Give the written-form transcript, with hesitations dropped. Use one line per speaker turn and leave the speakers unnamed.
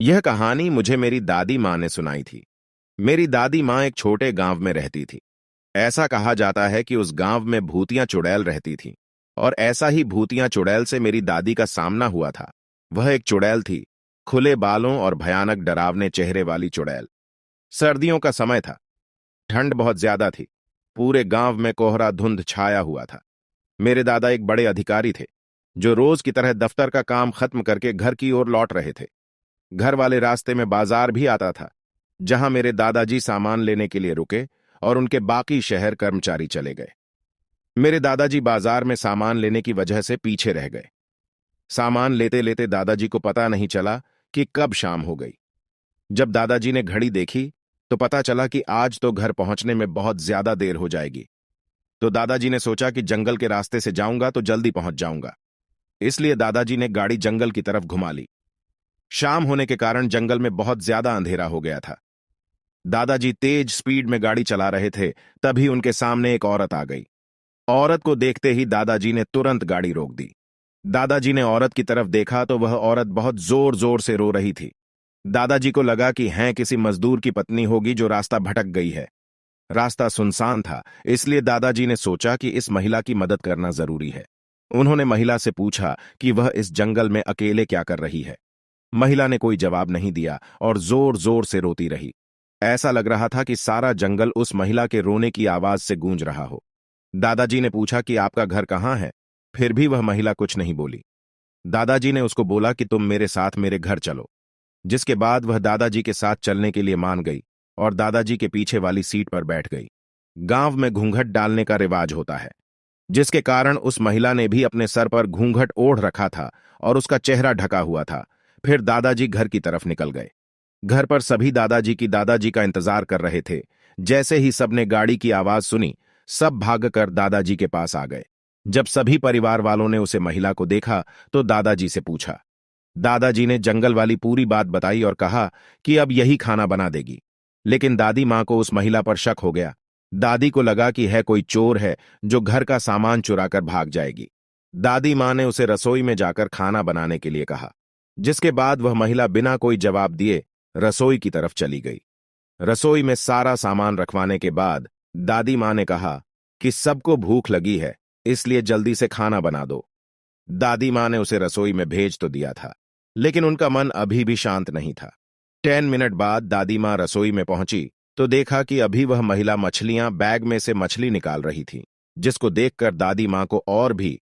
यह कहानी मुझे मेरी दादी माँ ने सुनाई थी। मेरी दादी माँ एक छोटे गांव में रहती थी। ऐसा कहा जाता है कि उस गांव में भूतियां चुड़ैल रहती थीं, और ऐसा ही भूतियां चुड़ैल से मेरी दादी का सामना हुआ था। वह एक चुड़ैल थी, खुले बालों और भयानक डरावने चेहरे वाली चुड़ैल। सर्दियों का समय था, ठंड बहुत ज्यादा थी। पूरे गांव में कोहरा धुंध छाया हुआ था। मेरे दादा एक बड़े अधिकारी थे, जो रोज की तरह दफ्तर का काम खत्म करके घर की ओर लौट रहे थे। घर वाले रास्ते में बाजार भी आता था, जहां मेरे दादाजी सामान लेने के लिए रुके और उनके बाकी शहर कर्मचारी चले गए। मेरे दादाजी बाजार में सामान लेने की वजह से पीछे रह गए। सामान लेते लेते दादाजी को पता नहीं चला कि कब शाम हो गई। जब दादाजी ने घड़ी देखी तो पता चला कि आज तो घर पहुंचने में बहुत ज्यादा देर हो जाएगी। तो दादाजी ने सोचा कि जंगल के रास्ते से जाऊंगा तो जल्दी पहुंच जाऊंगा। इसलिए दादाजी ने गाड़ी जंगल की तरफ घुमा ली। शाम होने के कारण जंगल में बहुत ज्यादा अंधेरा हो गया था। दादाजी तेज स्पीड में गाड़ी चला रहे थे, तभी उनके सामने एक औरत आ गई। औरत को देखते ही दादाजी ने तुरंत गाड़ी रोक दी। दादाजी ने औरत की तरफ देखा तो वह औरत बहुत जोर जोर से रो रही थी। दादाजी को लगा कि हैं किसी मजदूर की पत्नी होगी जो रास्ता भटक गई है। रास्ता सुनसान था, इसलिए दादाजी ने सोचा कि इस महिला की मदद करना जरूरी है। उन्होंने महिला से पूछा कि वह इस जंगल में अकेले क्या कर रही है। महिला ने कोई जवाब नहीं दिया और जोर जोर से रोती रही। ऐसा लग रहा था कि सारा जंगल उस महिला के रोने की आवाज से गूंज रहा हो। दादाजी ने पूछा कि आपका घर कहाँ है, फिर भी वह महिला कुछ नहीं बोली। दादाजी ने उसको बोला कि तुम मेरे साथ मेरे घर चलो, जिसके बाद वह दादाजी के साथ चलने के लिए मान गई और दादाजी के पीछे वाली सीट पर बैठ गई। गांव में घूंघट डालने का रिवाज होता है, जिसके कारण उस महिला ने भी अपने सर पर घूंघट ओढ़ रखा था और उसका चेहरा ढका हुआ था। फिर दादाजी घर की तरफ निकल गए। घर पर सभी दादाजी का इंतजार कर रहे थे। जैसे ही सबने गाड़ी की आवाज सुनी, सब भागकर दादाजी के पास आ गए। जब सभी परिवार वालों ने उसे महिला को देखा तो दादाजी से पूछा। दादाजी ने जंगल वाली पूरी बात बताई और कहा कि अब यही खाना बना देगी। लेकिन दादी मां को उस महिला पर शक हो गया। दादी को लगा कि है कोई चोर है जो घर का सामान चुराकर भाग जाएगी। दादी मां ने उसे रसोई में जाकर खाना बनाने के लिए कहा, जिसके बाद वह महिला बिना कोई जवाब दिए रसोई की तरफ चली गई। रसोई में सारा सामान रखवाने के बाद दादी मां ने कहा कि सबको भूख लगी है, इसलिए जल्दी से खाना बना दो। दादी मां ने उसे रसोई में भेज तो दिया था, लेकिन उनका मन अभी भी शांत नहीं था। 10 मिनट बाद दादी मां रसोई में पहुंची तो देखा कि अभी वह महिला मछलियां बैग में से मछली निकाल रही थी, जिसको देखकर दादी मां को और भी